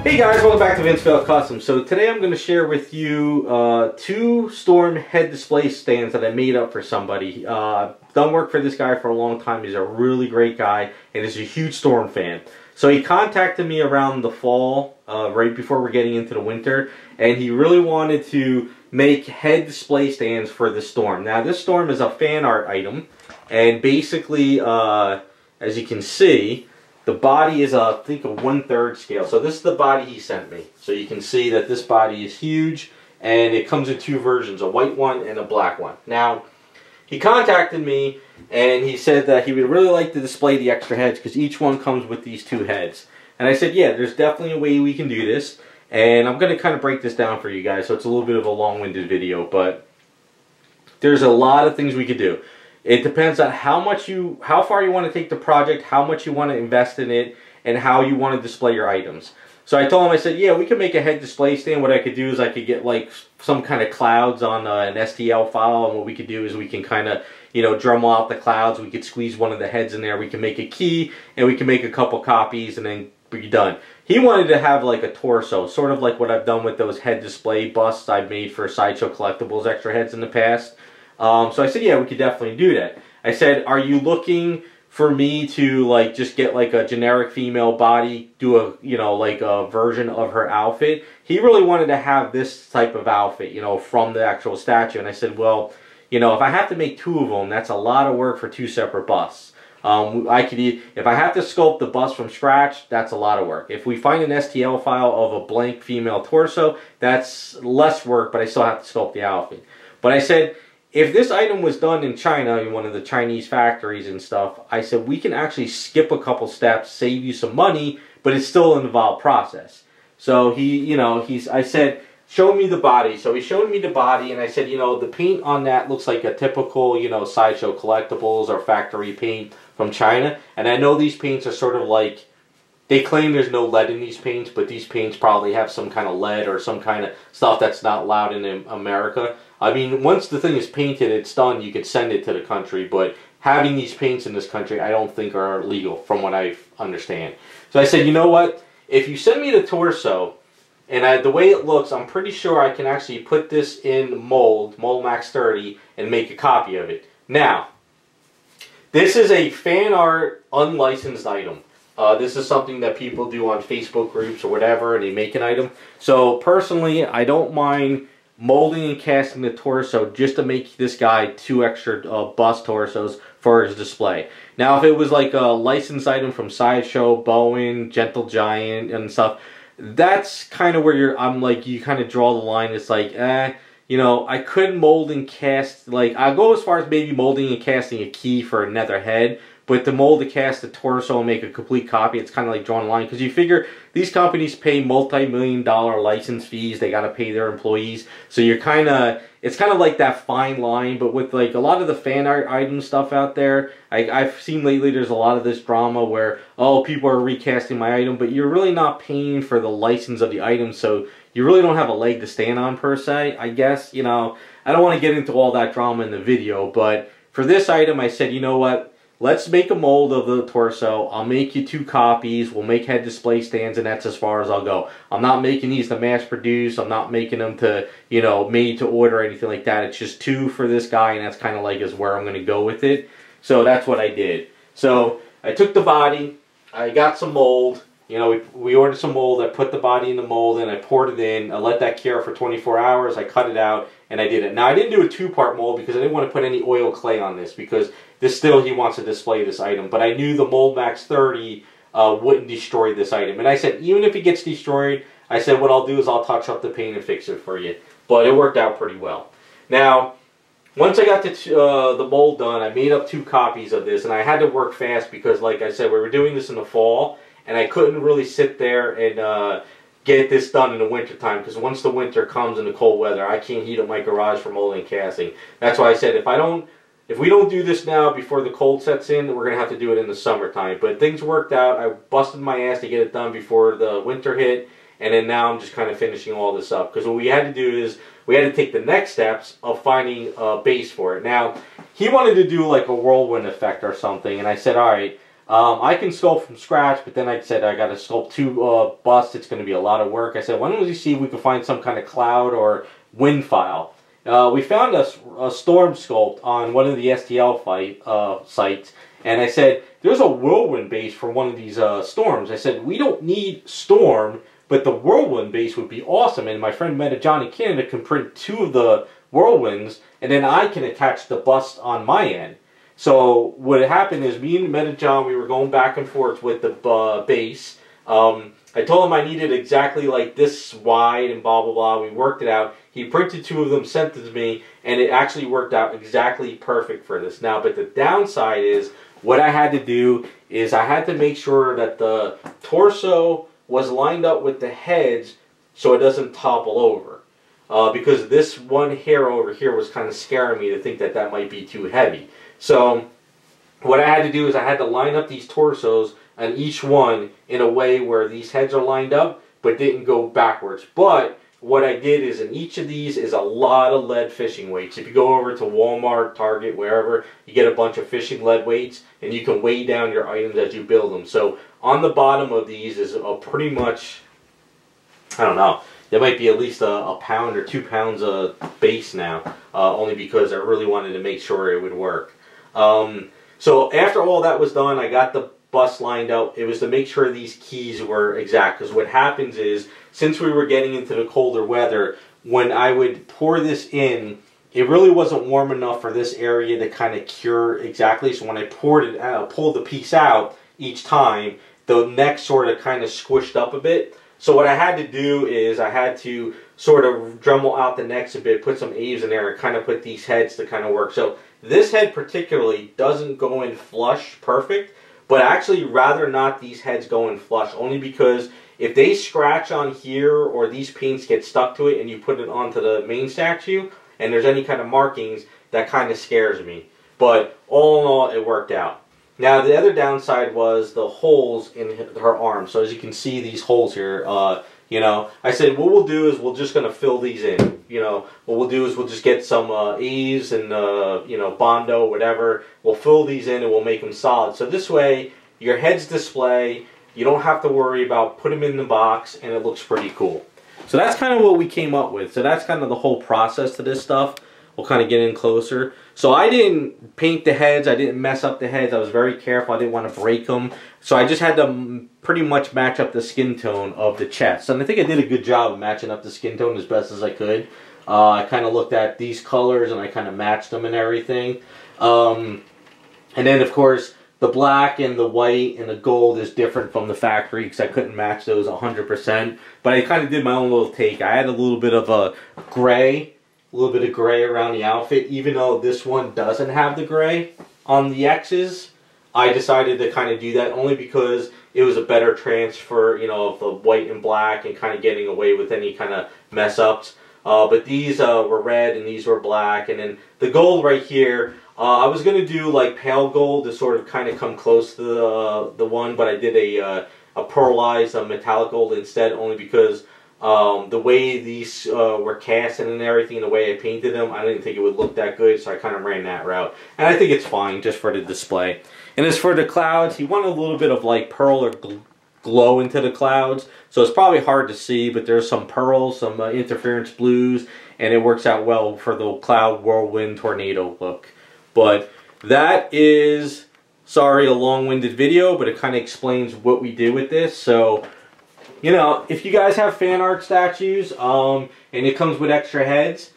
Hey guys, welcome back to Vince Vale Custom. So today I'm going to share with you two Storm head display stands that I made up for somebody. Done work for this guy for a long time. He's a really great guy and he's a huge Storm fan. So he contacted me around the fall, right before we're getting into the winter, and he really wanted to make head display stands for the Storm. Now this Storm is a fan art item, and basically, as you can see, the body is, I think, a 1/3 scale. So this is the body he sent me. So you can see that this body is huge, and it comes in two versions, a white one and a black one. Now, he contacted me, and he said that he would really like to display the extra heads because each one comes with these two heads. And I said, yeah, there's definitely a way we can do this. And I'm going to kind of break this down for you guys, so it's a little bit of a long-winded video, but there's a lot of things we could do. It depends on how far you want to take the project, how much you want to invest in it, and how you want to display your items. So I told him, I said, yeah, we could make a head display stand. What I could do is I could get like some kind of clouds on an STL file, and what we could do is we can kind of, you know, drum out the clouds. We could squeeze one of the heads in there. We can make a key, and we can make a couple copies, and then be done. He wanted to have like a torso, sort of like what I've done with those head display busts I've made for Sideshow Collectibles extra heads in the past. So I said, yeah, we could definitely do that. I said, are you looking for me to like just get like a generic female body, do a, you know, like a version of her outfit? He really wanted to have this type of outfit, you know, from the actual statue. And I said, well, you know, if I have to make two of them, that's a lot of work for two separate busts. If I have to sculpt the bust from scratch, that's a lot of work. If we find an STL file of a blank female torso, that's less work, but I still have to sculpt the outfit. But I said, if this item was done in China, in one of the Chinese factories and stuff, I said, we can actually skip a couple steps, save you some money, but it's still an involved process. So I said, show me the body. So he showed me the body, and I said, you know, the paint on that looks like a typical, you know, Sideshow Collectibles or factory paint from China. And I know these paints are sort of like, they claim there's no lead in these paints, but these paints probably have some kind of lead or some kind of stuff that's not allowed in America. I mean, once the thing is painted, it's done, you could send it to the country, but having these paints in this country, I don't think are legal from what I understand. So I said, you know what? If you send me the torso, and the way it looks, I'm pretty sure I can actually put this in mold Max 30, and make a copy of it. Now, this is a fan art, unlicensed item. This is something that people do on Facebook groups or whatever, and they make an item. So personally, I don't mind molding and casting the torso just to make this guy two extra bust torsos for his display. Now, if it was like a licensed item from Sideshow, Bowen, Gentle Giant, and stuff, that's kind of where I'm like, you kind of draw the line. It's like, you know, I could mold and cast, like, I'll go as far as maybe molding and casting a key for another head, but to mold and cast the torso and make a complete copy, it's kind of like drawing a line. Because you figure these companies pay multi-million-dollar license fees. They got to pay their employees. So you're kind of, it's kind of like that fine line. But with like a lot of the fan art item stuff out there, I've seen lately there's a lot of this drama where, oh, people are recasting my item, but you're really not paying for the license of the item. So you really don't have a leg to stand on per se, I guess. You know, I don't want to get into all that drama in the video. But for this item, I said, you know what? Let's make a mold of the torso. I'll make you two copies. We'll make head display stands, and that's as far as I'll go. I'm not making these to mass produce. I'm not making them to, you know, made to order or anything like that. It's just two for this guy, and that's kind of like is where I'm going to go with it. So that's what I did. So I took the body. I got some mold. You know, we ordered some mold. I put the body in the mold, and I poured it in. I let that cure for 24 hours. I cut it out, and I did it. Now, I didn't do a two-part mold because I didn't want to put any oil clay on this because this still, he wants to display this item. But I knew the Mold Max 30 wouldn't destroy this item. And I said, even if it gets destroyed, I said, what I'll do is I'll touch up the paint and fix it for you. But it worked out pretty well. Now, once I got the mold done, I made up two copies of this. And I had to work fast because, like I said, we were doing this in the fall. And I couldn't really sit there and get this done in the winter time. Because once the winter comes and the cold weather, I can't heat up my garage for molding and casting. That's why I said, if we don't do this now before the cold sets in, we're going to have to do it in the summertime. But things worked out. I busted my ass to get it done before the winter hit. And then now I'm just kind of finishing all this up. Because what we had to do is, we had to take the next steps of finding a base for it. Now, he wanted to do like a whirlwind effect or something. And I said, all right, I can sculpt from scratch, but then I said I got to sculpt two busts. It's going to be a lot of work. I said, why don't we see if we can find some kind of cloud or wind file. We found a storm sculpt on one of the STL sites, and I said, there's a whirlwind base for one of these storms. I said, we don't need storm, but the whirlwind base would be awesome. And my friend Meta Johnny Canada can print two of the whirlwinds, and then I can attach the bust on my end. So what happened is me and Meta John, we were going back and forth with the base. I told him I needed exactly like this wide and blah, blah, blah. We worked it out. He printed two of them, sent it to me, and it actually worked out exactly perfect for this. Now, but the downside is what I had to do is I had to make sure that the torso was lined up with the heads so it doesn't topple over. Because this one hair over here was kind of scaring me to think that that might be too heavy. So what I had to do is I had to line up these torsos on each one in a way where these heads are lined up but didn't go backwards. But what I did is in each of these is a lot of lead fishing weights. If you go over to Walmart, Target, wherever, you get a bunch of fishing lead weights and you can weigh down your items as you build them. So on the bottom of these is a pretty much, I don't know, there might be at least a pound or 2 pounds of base now, only because I really wanted to make sure it would work. So after all that was done, I got the bus lined up. It was to make sure these keys were exact, because what happens is, since we were getting into the colder weather, when I would pour this in, it really wasn't warm enough for this area to kind of cure exactly. So when I poured it out, pulled the piece out each time, the neck sort of kind of squished up a bit. So what I had to do is I had to sort of Dremel out the necks a bit, put some eaves in there, and kind of put these heads to kind of work. So this head particularly doesn't go in flush perfect, but I actually rather not these heads go in flush, only because if they scratch on here or these paints get stuck to it and you put it onto the main statue and there's any kind of markings, that kind of scares me. But all in all, it worked out. Now the other downside was the holes in her arm. So as you can see, these holes here, you know, I said what we'll do is we're just going to fill these in. You know, what we'll do is we'll just get some eaves and, you know, Bondo, whatever. We'll fill these in and we'll make them solid. So this way, your heads display, you don't have to worry about putting them in the box, and it looks pretty cool. So that's kind of what we came up with. So that's kind of the whole process to this stuff. We'll kind of get in closer. So I didn't paint the heads. I didn't mess up the heads. I was very careful. I didn't want to break them. So I just had to pretty much match up the skin tone of the chest. And I think I did a good job of matching up the skin tone as best as I could. I kind of looked at these colors and I kind of matched them and everything. And then, of course, the black and the white and the gold is different from the factory because I couldn't match those 100%. But I kind of did my own little take. I had a little bit of a gray. A little bit of gray around the outfit, even though this one doesn't have the gray on the X's. I decided to kind of do that only because it was a better transfer, you know, of the white and black and kind of getting away with any kind of mess ups. But these were red and these were black, and then the gold right here, I was going to do like pale gold to sort of kind of come close to the one, but I did a pearlized metallic gold instead, only because the way these were cast and everything, the way I painted them, I didn't think it would look that good, so I kind of ran that route. And I think it's fine just for the display. And as for the clouds, he wanted a little bit of like pearl or glow into the clouds, so it's probably hard to see, but there's some pearls, some interference blues, and it works out well for the cloud whirlwind tornado look. But that is, sorry, a long-winded video, but it kind of explains what we do with this. So, you know, if you guys have fan art statues, and it comes with extra heads,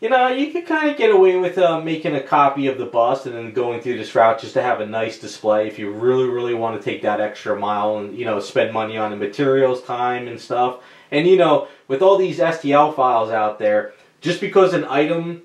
you know, you could kind of get away with making a copy of the bust and then going through this route just to have a nice display if you really, really want to take that extra mile and, you know, spend money on the materials, time, and stuff. And, you know, with all these STL files out there, just because an item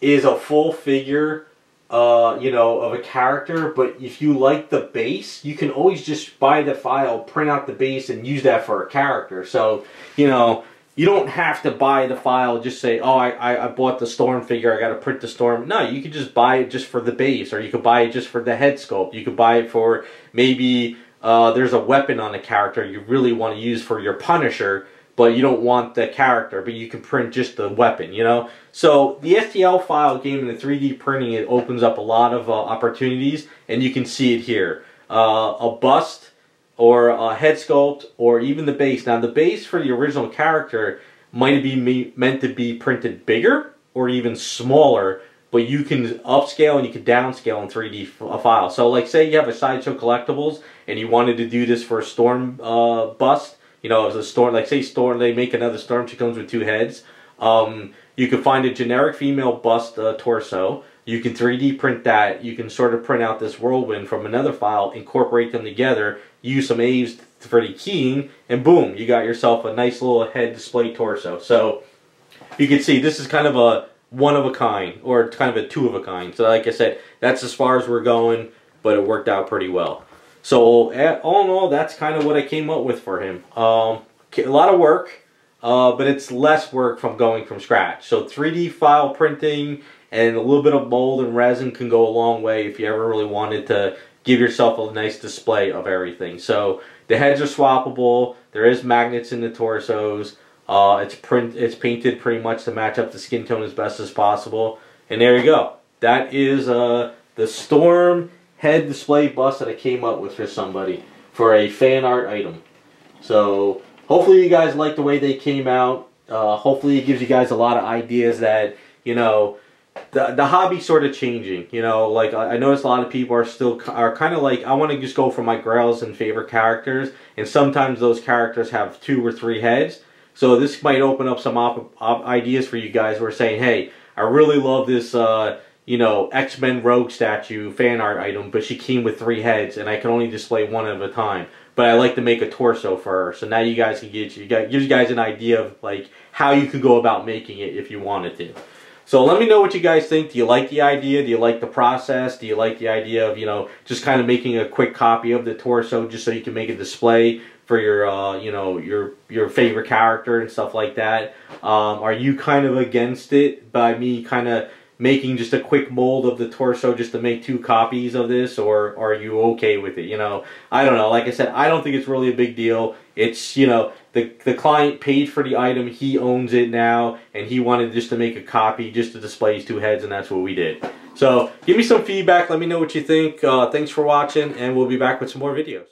is a full figure, you know, of a character, but if you like the base, you can always just buy the file, print out the base, and use that for a character. So, you know, you don't have to buy the file, just say, oh, I bought the Storm figure, I got to print the Storm. No, you could just buy it just for the base, or you could buy it just for the head sculpt. You could buy it for maybe there's a weapon on a character you really want to use for your Punisher, but you don't want the character, but you can print just the weapon, you know? So the STL file game in the 3D printing, it opens up a lot of opportunities, and you can see it here. a bust or a head sculpt or even the base. Now the base for the original character might be meant to be printed bigger or even smaller, but you can upscale and you can downscale in 3D file. So like say you have a Sideshow Collectibles and you wanted to do this for a Storm bust, you know, as a Storm, like say Storm, they make another Storm, she comes with 2 heads. You can find a generic female bust torso. You can 3D print that. You can sort of print out this Whirlwind from another file, incorporate them together, use some Aves for the keying, and boom, you got yourself a nice little head display torso. So you can see this is kind of a one of a kind, or kind of a 2 of a kind. So like I said, that's as far as we're going, but it worked out pretty well. So all in all, that's kind of what I came up with for him. A lot of work, but it's less work from going from scratch. So 3D file printing and a little bit of mold and resin can go a long way if you ever really wanted to give yourself a nice display of everything. So the heads are swappable. There is magnets in the torsos. It's painted pretty much to match up the skin tone as best as possible. And there you go. That is the Storm head display bust that I came up with for somebody for a fan art item. So hopefully you guys like the way they came out. Hopefully it gives you guys a lot of ideas that, you know, the hobby's sort of changing. You know, like I notice a lot of people are kind of like, I want to just go for my grails and favorite characters, and sometimes those characters have 2 or 3 heads. So this might open up some ideas for you guys who are saying, hey, I really love this you know, X-Men Rogue statue fan art item, but she came with 3 heads and I can only display 1 at a time. But I like to make a torso for her. So now you guys can gives you guys an idea of like how you could go about making it if you wanted to. So let me know what you guys think. Do you like the idea? Do you like the process? Do you like the idea of, you know, just kind of making a quick copy of the torso just so you can make a display for your, you know, your favorite character and stuff like that? Are you kind of against it by me kind of making just a quick mold of the torso just to make 2 copies of this, or are you okay with it? You know, I don't know. Like I said, I don't think it's really a big deal. It's, you know, the client paid for the item, he owns it now, and he wanted just to make a copy just to display his 2 heads, and that's what we did. So give me some feedback. Let me know what you think. Thanks for watching, and we'll be back with some more videos.